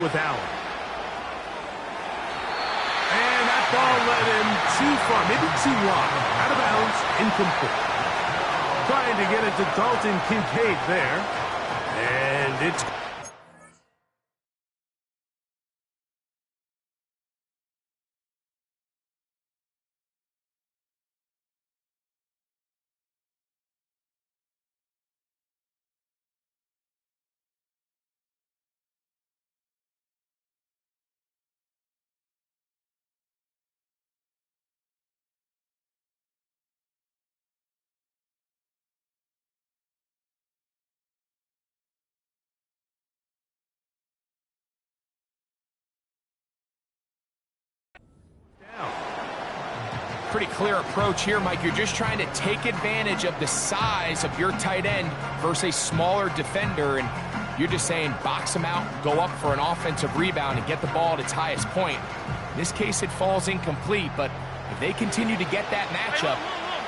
with Allen. And that ball led him too far, maybe too wide. Out of bounds, incomplete. Trying to get it to Dalton Kincaid there. And it's... Pretty clear approach here, Mike. You're just trying to take advantage of the size of your tight end versus a smaller defender, and you're just saying box him out, go up for an offensive rebound, and get the ball at its highest point. In this case, it falls incomplete, but if they continue to get that matchup,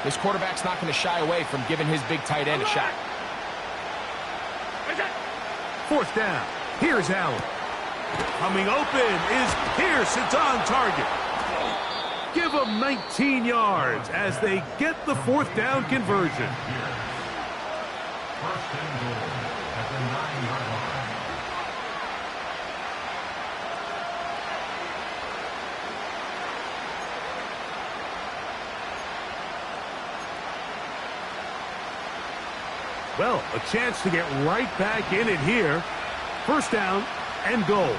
this quarterback's not going to shy away from giving his big tight end a shot. Fourth down. Here's Allen. Coming open is Pierce. It's on target. Give them 19 yards as they get the fourth down conversion. First and goal at the 9-yard line. Well, a chance to get right back in it here. First down and goal.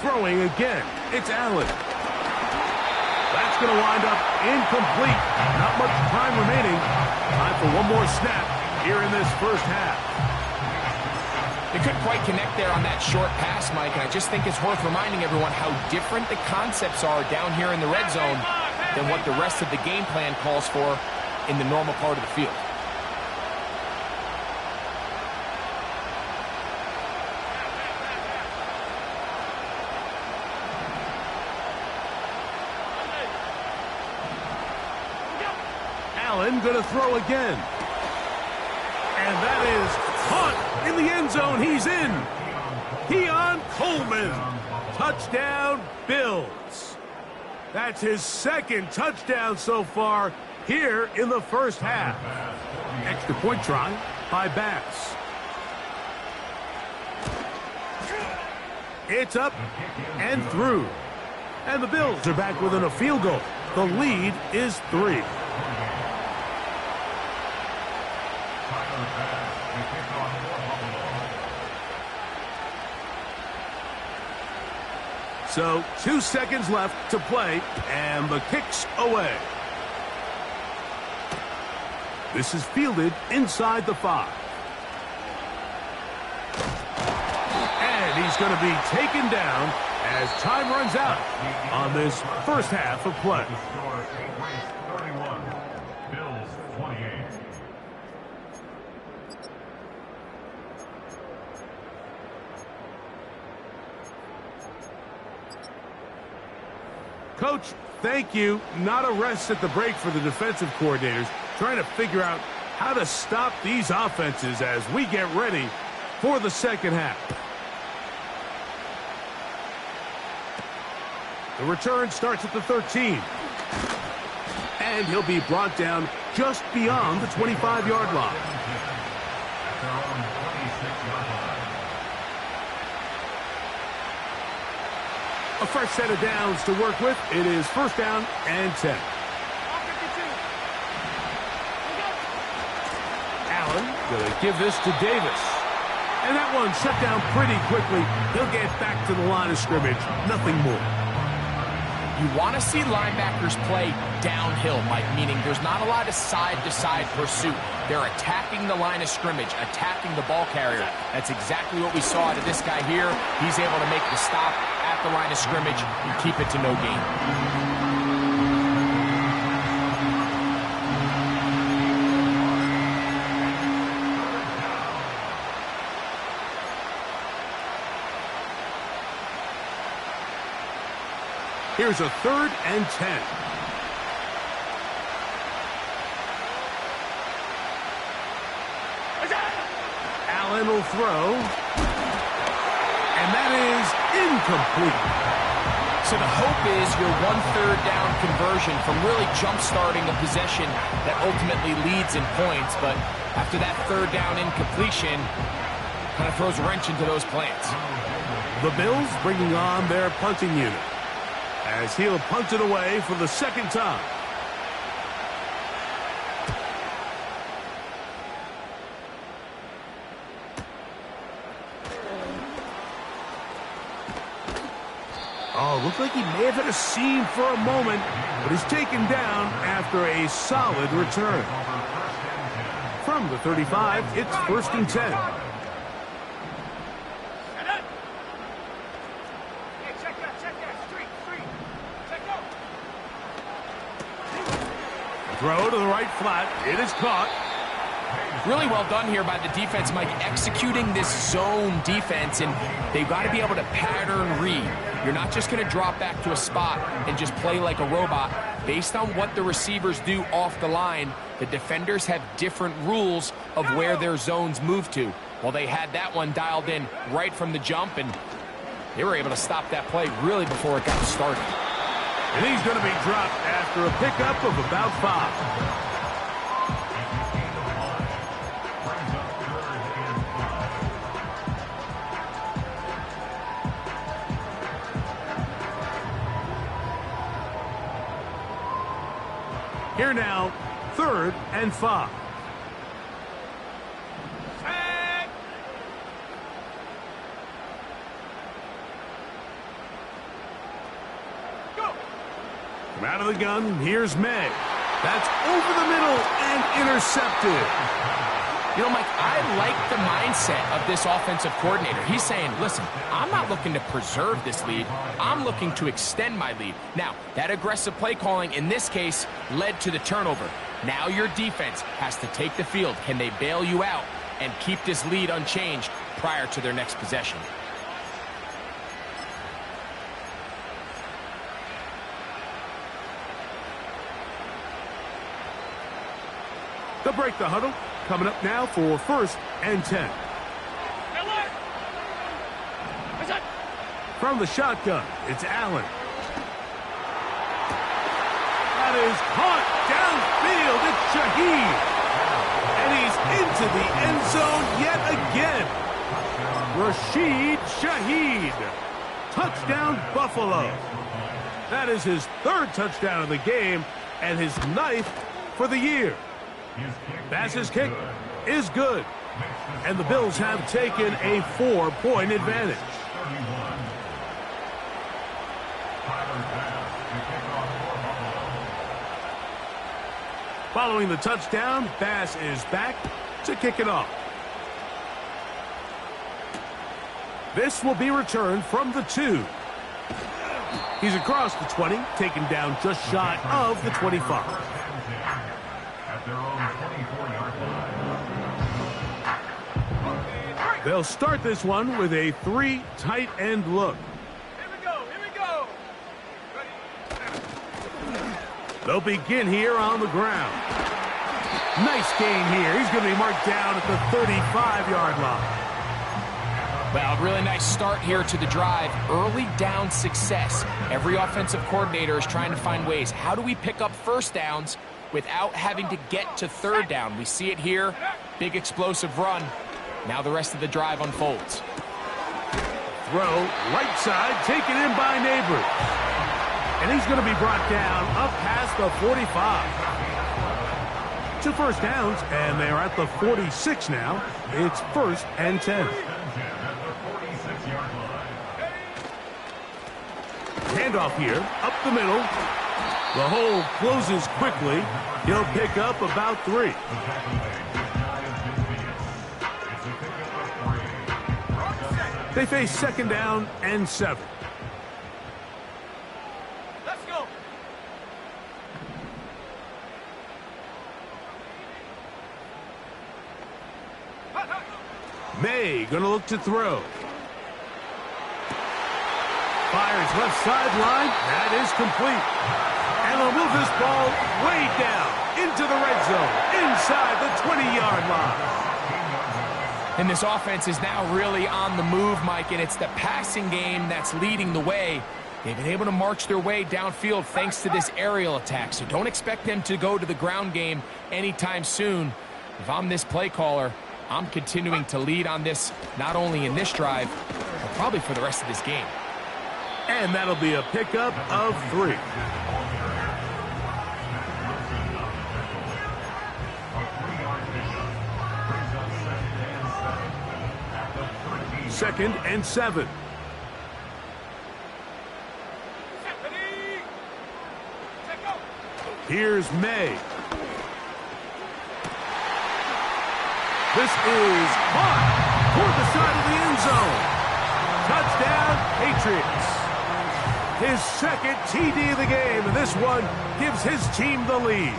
Throwing again, it's Allen. That's going to wind up incomplete. Not much time remaining. Time for one more snap here in this first half. They couldn't quite connect there on that short pass, Mike, and I just think it's worth reminding everyone how different the concepts are down here in the red zone than what the rest of the game plan calls for in the normal part of the field. Allen going to throw again. And that is caught in the end zone. He's in. Keon Coleman. Touchdown, Bills. That's his second touchdown so far here in the first half. Extra point try by Bass. It's up and through. And the Bills are back within a field goal. The lead is 3. So 2 seconds left to play, and the kick's away. This is fielded inside the 5. And he's going to be taken down as time runs out on this first half of play. The score, St. Louis 31, Bills 28. Coach, thank you. Not a rest at the break for the defensive coordinators, trying to figure out how to stop these offenses as we get ready for the second half. The return starts at the 13. And he'll be brought down just beyond the 25-yard line. At their own 26-yard line. A fresh set of downs to work with. It is first down and 10. Allen going to give this to Davis. And that one shut down pretty quickly. He'll get back to the line of scrimmage. Nothing more. You want to see linebackers play downhill, Mike, meaning there's not a lot of side-to-side pursuit. They're attacking the line of scrimmage, attacking the ball carrier. That's exactly what we saw out of this guy here. He's able to make the stop at the line of scrimmage and keep it to no gain. Here's a 3rd and 10. Allen will throw. And that is incomplete. So the hope is your 1/3 down conversion from really jump-starting a possession that ultimately leads in points. But after that 3rd down incompletion, kind of throws a wrench into those plans. The Bills bringing on their punting unit as he'll punt it away for the 2nd time. Oh, looked like he may have hit a seam for a moment, but is taken down after a solid return. From the 35, it's 1st and 10. Throw to the right flat. It is caught. Really well done here by the defense, Mike, executing this zone defense, and they've got to be able to pattern read. You're not just going to drop back to a spot and just play like a robot. Based on what the receivers do off the line, the defenders have different rules of where their zones move to. Well, they had that one dialed in right from the jump, and they were able to stop that play really before it got started. And he's going to be dropped after a pickup of about 5. Here now, 3rd and 5. From out of the gun, here's May. That's over the middle and intercepted. You know, Mike, I like the mindset of this offensive coordinator. He's saying, listen, I'm not looking to preserve this lead. I'm looking to extend my lead. Now, that aggressive play calling in this case led to the turnover. Now your defense has to take the field. Can they bail you out and keep this lead unchanged prior to their next possession? They'll break the huddle. Coming up now for 1st and 10. From the shotgun, it's Allen. That is caught downfield. It's Shaheed. And he's into the end zone yet again. Rashid Shaheed. Touchdown, Buffalo. That is his 3rd touchdown of the game and his 9th for the year. Bass's kick is good. And the Bills have taken a 4-point advantage. Following the touchdown, Bass is back to kick it off. This will be returned from the 2. He's across the 20, taken down just shy of the 25. They'll start this one with a 3 tight end look. Here we go. They'll begin here on the ground. Nice gain here. He's going to be marked down at the 35-yard line. Well, really nice start here to the drive. Early down success. Every offensive coordinator is trying to find ways. How do we pick up 1st downs without having to get to 3rd down? We see it here. Big explosive run. Now the rest of the drive unfolds. Throw, right side, taken in by Neighbors. And he's going to be brought down up past the 45. 2 first downs, and they're at the 46 now. It's 1st and 10. Handoff here, up the middle. The hole closes quickly. He'll pick up about 3. They face 2nd down and 7. Let's go. May gonna look to throw. Fires left sideline. That is complete. And they'll move this ball way down into the red zone, inside the 20-yard line. And this offense is now really on the move, Mike, and it's the passing game that's leading the way. They've been able to march their way downfield thanks to this aerial attack, so don't expect them to go to the ground game anytime soon. If I'm this play caller, I'm continuing to lead on this, not only in this drive, but probably for the rest of this game. And that'll be a pickup of 3. Second and 7. Here's May. This is caught toward the side of the end zone. Touchdown, Patriots. His second TD of the game, and this one gives his team the lead.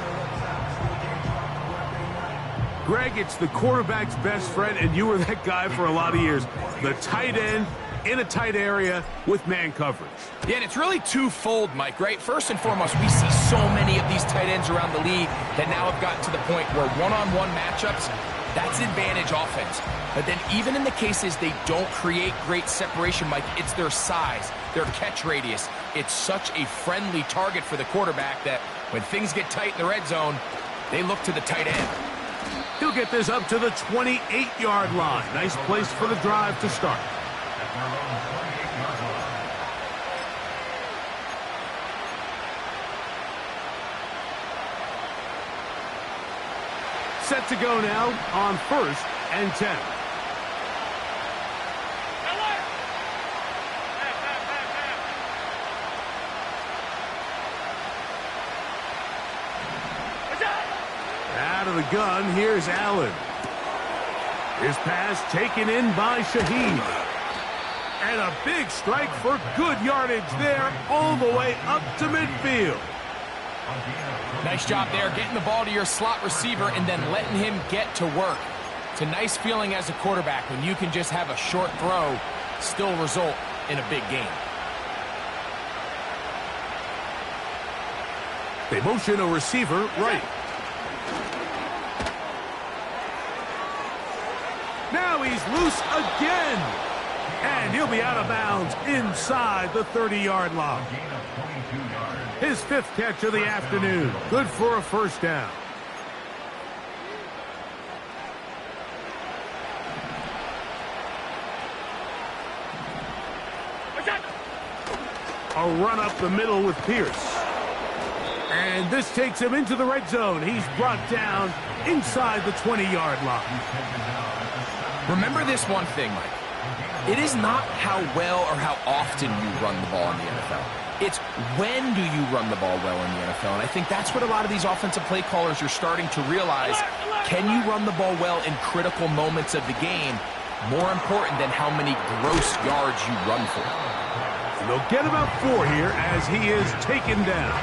Greg, it's the quarterback's best friend, and you were that guy for a lot of years. The tight end in a tight area with man coverage. Yeah, and it's really twofold, Mike, right? First and foremost, we see so many of these tight ends around the league that now have gotten to the point where one-on-one matchups, that's advantage offense. But then even in the cases they don't create great separation, Mike, it's their size, their catch radius. It's such a friendly target for the quarterback that when things get tight in the red zone, they look to the tight end. He'll get this up to the 28-yard line. Nice place for the drive to start. Set to go now on 1st and 10. Out of the gun, here's Allen. His pass taken in by Shaheed. And a big strike for good yardage there all the way up to midfield. Nice job there, getting the ball to your slot receiver and then letting him get to work. It's a nice feeling as a quarterback when you can just have a short throw, still result in a big game. They motion a receiver right. Now he's loose again. And he'll be out of bounds inside the 30-yard line. His 5th catch of the afternoon. Good for a first down. A run up the middle with Pierce. And this takes him into the red zone. He's brought down inside the 20-yard line. Remember this one thing, Mike. It is not how well or how often you run the ball in the NFL. It's when do you run the ball well in the NFL. And I think that's what a lot of these offensive play callers are starting to realize. Can you run the ball well in critical moments of the game? More important than how many gross yards you run for. And they'll get about 4 here as he is taken down.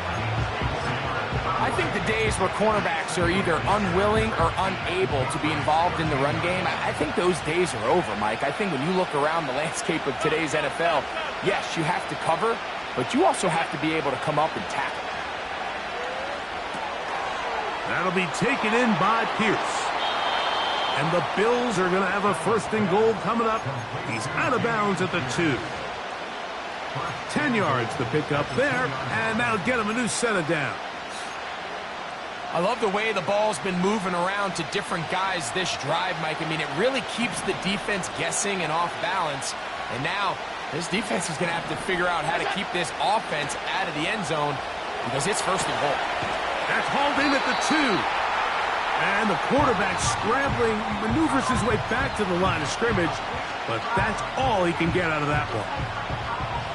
I think the days where cornerbacks are either unwilling or unable to be involved in the run game, I think those days are over, Mike. I think when you look around the landscape of today's NFL, yes, you have to cover, but you also have to be able to come up and tackle. That'll be taken in by Pierce. And the Bills are going to have a 1st and goal coming up. He's out of bounds at the 2. 10 yards to pick up there, and that'll get him a new set of downs. I love the way the ball's been moving around to different guys this drive, Mike. I mean, it really keeps the defense guessing and off balance. And now, this defense is going to have to figure out how to keep this offense out of the end zone because it's 1st and goal. That's hauled in at the 2. And the quarterback scrambling, maneuvers his way back to the line of scrimmage, but that's all he can get out of that one.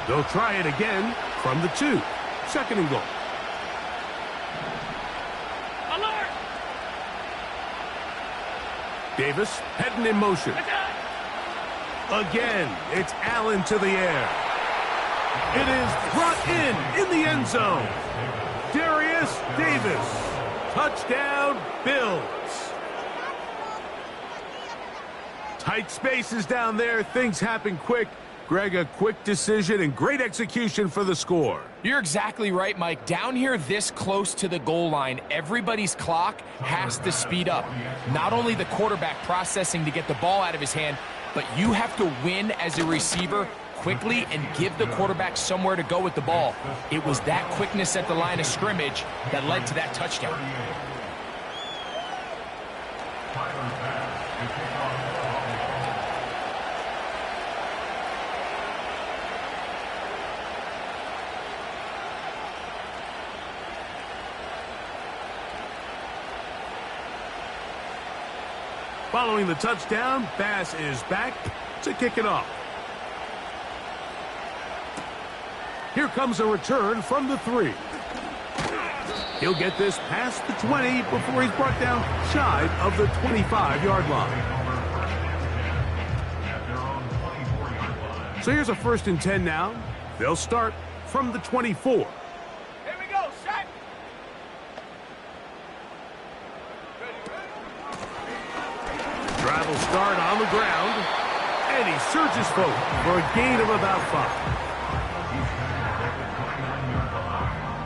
They'll try it again from the 2. 2nd and goal. Davis heading in motion. Again, it's Allen to the air. It is brought in the end zone. Darius Davis. Touchdown, Bills. Tight spaces down there. Things happen quick. Greg, a quick decision and great execution for the score. You're exactly right, Mike. Down here this close to the goal line, everybody's clock has to speed up. Not only the quarterback processing to get the ball out of his hand, but you have to win as a receiver quickly and give the quarterback somewhere to go with the ball. It was that quickness at the line of scrimmage that led to that touchdown. Following the touchdown, Bass is back to kick it off. Here comes a return from the 3. He'll get this past the 20 before he's brought down shy of the 25-yard line. So here's a 1st and 10 now. They'll start from the 24. Here we go, set. Drive will start on the ground, and he surges forward for a gain of about 5.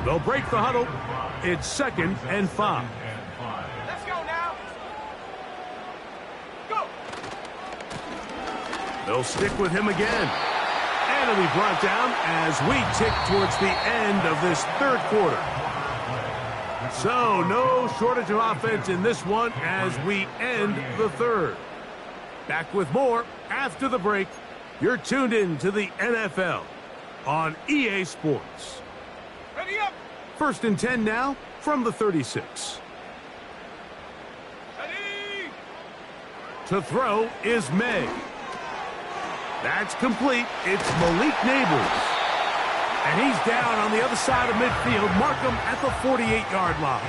They'll break the huddle. It's 2nd and 5. Let's go now. Go. They'll stick with him again. And he'll be brought down as we tick towards the end of this 3rd quarter. So no shortage of offense in this one as we end the 3rd. Back with more after the break. You're tuned in to the NFL on EA Sports. Ready up. 1st and 10 now from the 36. Ready. To throw is May. That's complete. It's Malik Neighbors. And he's down on the other side of midfield. Mark him at the 48-yard line.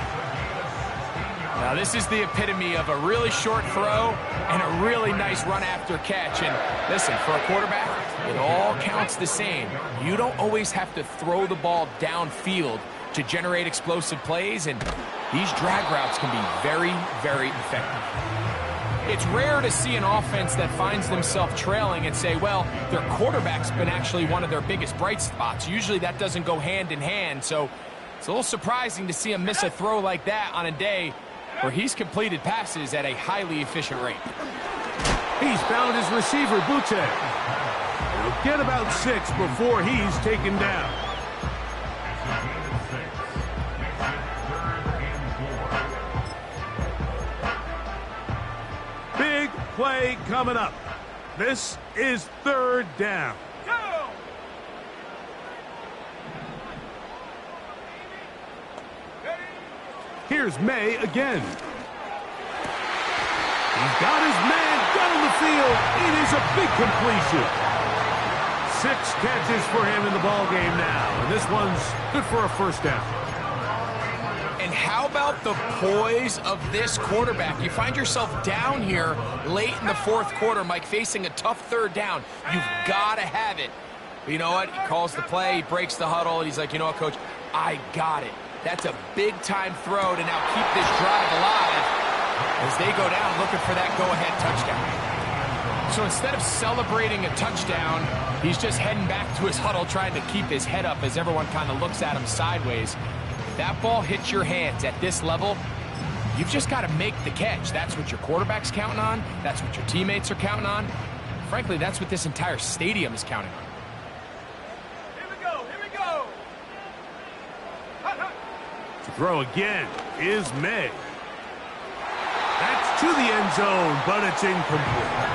Now this is the epitome of a really short throw and a really nice run after catch. And listen, for a quarterback, it all counts the same. You don't always have to throw the ball downfield to generate explosive plays, and these drag routes can be very, very effective. It's rare to see an offense that finds themselves trailing and say, well, their quarterback's been actually one of their biggest bright spots. Usually that doesn't go hand in hand, so it's a little surprising to see him miss a throw like that on a day where he's completed passes at a highly efficient rate. He's found his receiver, Butte. He'll get about 6 before he's taken down. Big play coming up. This is 3rd down. Go. Ready. Here's May again. He's got his man down the field. It is a big completion. 6 catches for him in the ball game now. And this one's good for a 1st down. And how about the poise of this quarterback? You find yourself down here late in the 4th quarter, Mike, facing a tough 3rd down. You've got to have it. But you know what? He calls the play, he breaks the huddle, and he's like, you know what, Coach? I got it. That's a big-time throw to now keep this drive alive as they go down looking for that go-ahead touchdown. So instead of celebrating a touchdown, he's just heading back to his huddle trying to keep his head up as everyone kind of looks at him sideways. If that ball hits your hands at this level, you've just got to make the catch. That's what your quarterback's counting on. That's what your teammates are counting on. Frankly, that's what this entire stadium is counting on. Here we go. Here we go. Hut, hut. To throw again is May. That's to the end zone, but it's incomplete.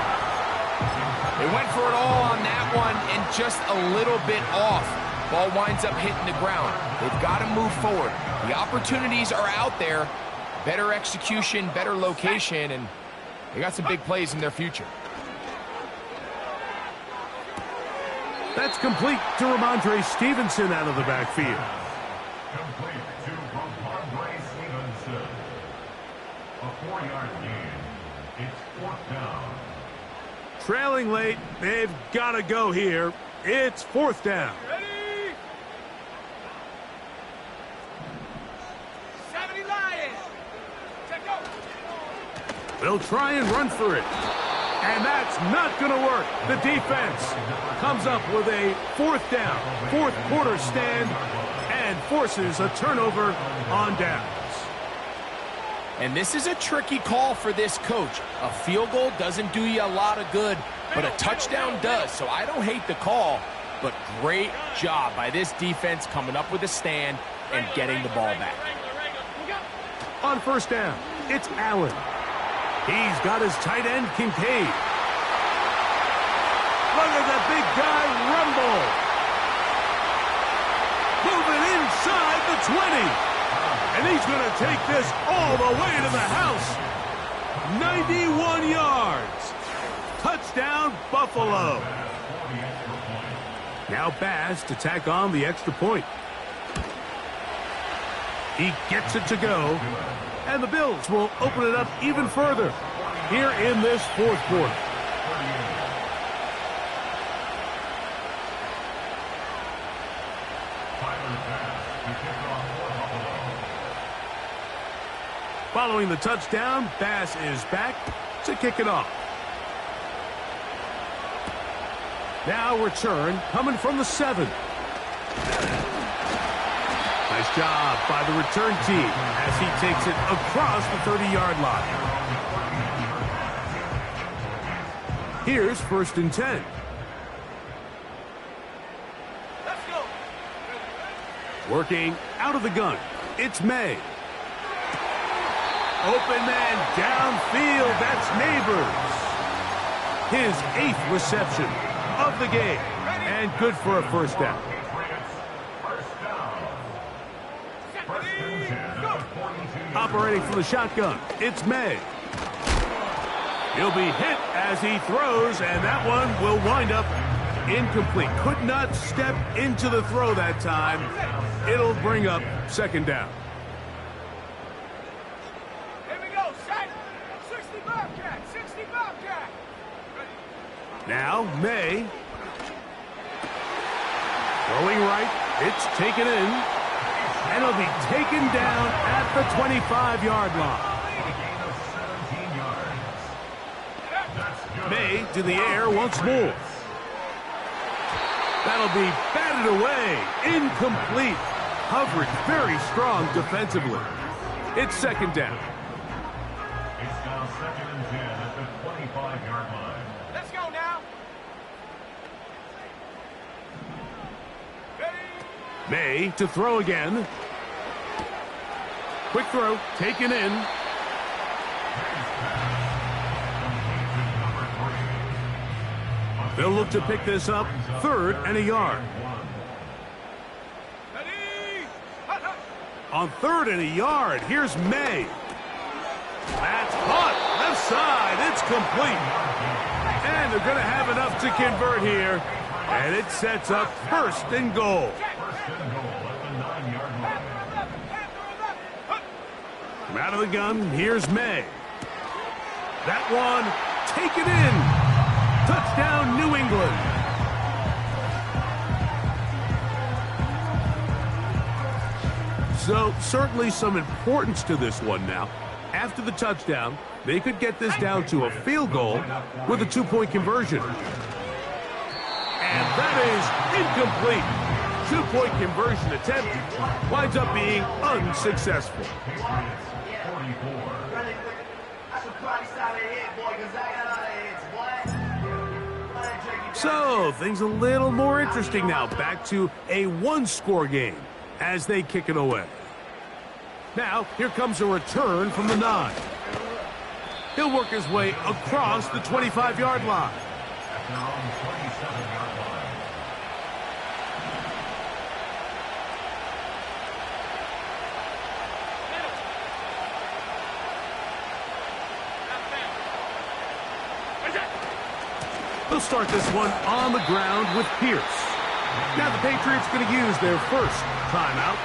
They went for it all on that one and just a little bit off. Ball winds up hitting the ground. They've got to move forward. The opportunities are out there. Better execution, better location, and they got some big plays in their future. That's complete to Ramondre Stevenson out of the backfield. Complete to Ramondre Stevenson. A 4-yard gain. It's 4th down. Trailing late, they've got to go here. It's 4th down. Ready. 70 Lions. Check go. They'll try and run for it. And that's not going to work. The defense comes up with a fourth down, fourth quarter stand, and forces a turnover on downs. And this is a tricky call for this coach. A field goal doesn't do you a lot of good, but a touchdown does. So I don't hate the call, but great job by this defense coming up with a stand and getting the ball back. On first down, it's Allen. He's got his tight end, Kincaid. Look at the big guy rumble. Moving inside the 20. And he's going to take this all the way to the house. 91 yards. Touchdown, Buffalo. Now Bass to tack on the extra point. He gets it to go. And the Bills will open it up even further here in this fourth quarter. Following the touchdown, Bass is back to kick it off. Now return coming from the 7. Nice job by the return team as he takes it across the 30-yard line. Here's 1st and 10. Let's go. Working out of the gun, it's May. Open man downfield, that's Neighbors. His 8th reception of the game, and good for a first down. Operating from the shotgun, it's May. He'll be hit as he throws, and that one will wind up incomplete. Could not step into the throw that time. It'll bring up 2nd down. Here we go, set. 60 Bobcat, 60 Bobcat. Now, May. Throwing right, it's taken in. And it'll be taken down at the 25-yard line. May to the air once more. That'll be batted away. Incomplete. Coverage very strong defensively. It's 2nd down. It's now 2nd and 10 at the 25-yard line. Let's go now. May to throw again. Quick throw, taken in. They'll look to pick this up, 3rd and a yard. On 3rd and a yard, here's May. That's caught, left side, it's complete. And they're going to have enough to convert here. And it sets up 1st and goal. From out of the gun, here's May. That one, taken in. Touchdown, New England. So, certainly some importance to this one now. After the touchdown, they could get this down to a field goal with a 2-point conversion. And that is incomplete. 2-point conversion attempt winds up being unsuccessful. So, things a little more interesting now. Back to a 1-score game as they kick it away. Now, here comes a return from the 9. He'll work his way across the 25-yard line. They'll start this one on the ground with Pierce. Now the Patriots going to use their first timeout.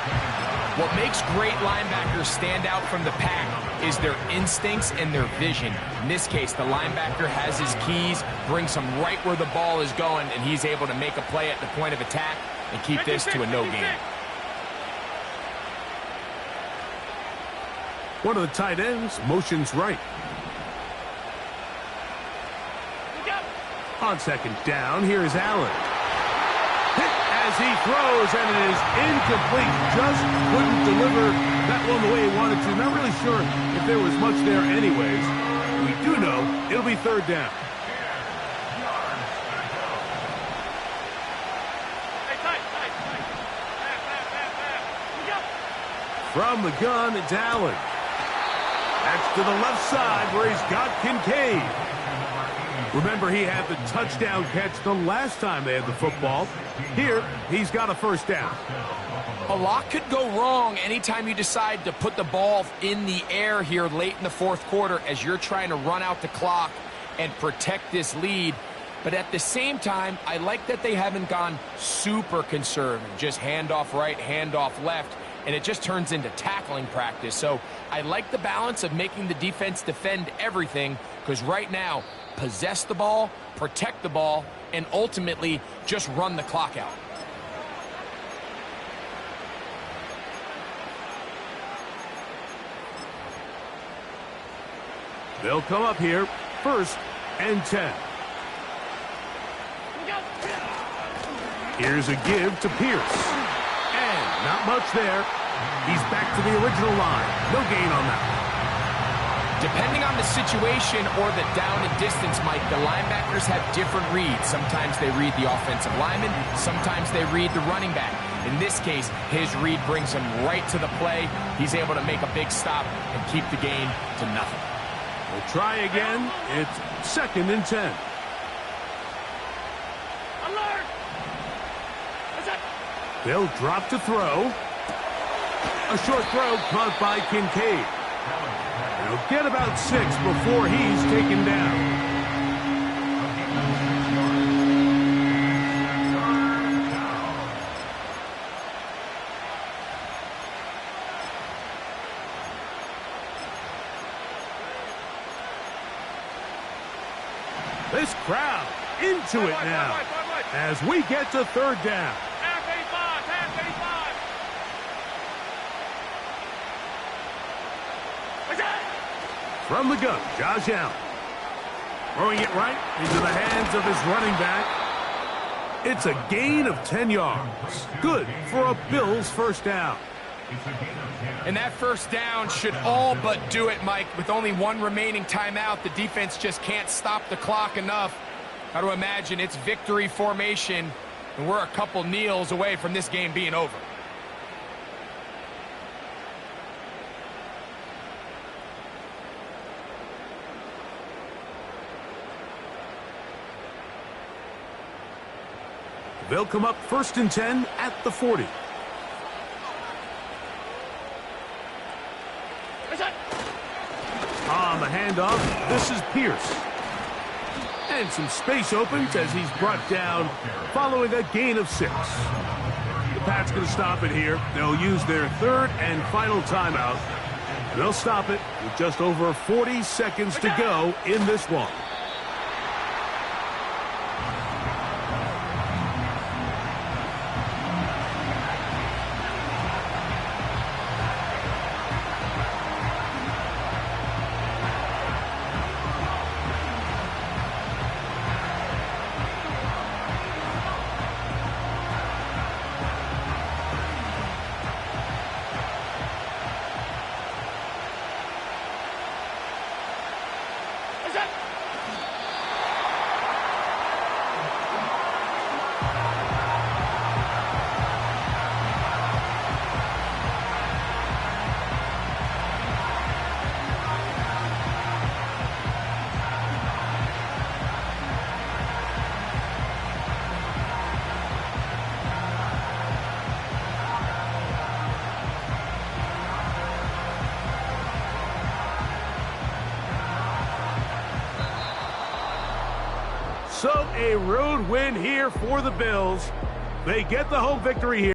What makes great linebackers stand out from the pack is their instincts and their vision. In this case, the linebacker has his keys, brings him right where the ball is going, and he's able to make a play at the point of attack and keep this to a no gain. One of the tight ends motions right. On second down, here's Allen. Hit as he throws, and it is incomplete. Just couldn't deliver that one the way he wanted to. Not really sure if there was much there anyways. We do know it'll be third down. From the gun, it's Allen. That's to the left side where he's got Kincaid. Remember, he had the touchdown catch the last time they had the football. Here, he's got a first down. A lot could go wrong anytime you decide to put the ball in the air here late in the fourth quarter as you're trying to run out the clock and protect this lead. But at the same time, I like that they haven't gone super conservative. Just handoff right, handoff left, and it just turns into tackling practice. So I like the balance of making the defense defend everything, because right now, possess the ball, protect the ball, and ultimately just run the clock out. They'll come up here, 1st and 10. Here's a give to Pierce. And not much there. He's back to the original line. No gain on that. Depending on the situation or the down and distance, Mike, the linebackers have different reads. Sometimes they read the offensive lineman. Sometimes they read the running back. In this case, his read brings him right to the play. He's able to make a big stop and keep the gain to nothing. We'll try again. It's 2nd and 10. They'll drop to throw. A short throw caught by Kincaid. He'll get about 6 before he's taken down. This crowd into it now as we get to third down. From the gun, Josh Allen. Throwing it right into the hands of his running back. It's a gain of 10 yards. Good for a Bills first down. And that first down should all but do it, Mike. With only one remaining timeout, the defense just can't stop the clock enough. Got to imagine it's victory formation, and we're a couple kneels away from this game being over. They'll come up 1st and 10 at the 40. On the handoff, this is Pierce. And some space opens as he's brought down following a gain of 6. The Pats going to stop it here. They'll use their 3rd and final timeout. They'll stop it with just over 40 seconds to go in this one. So a road win here for the Bills. They get the home victory here.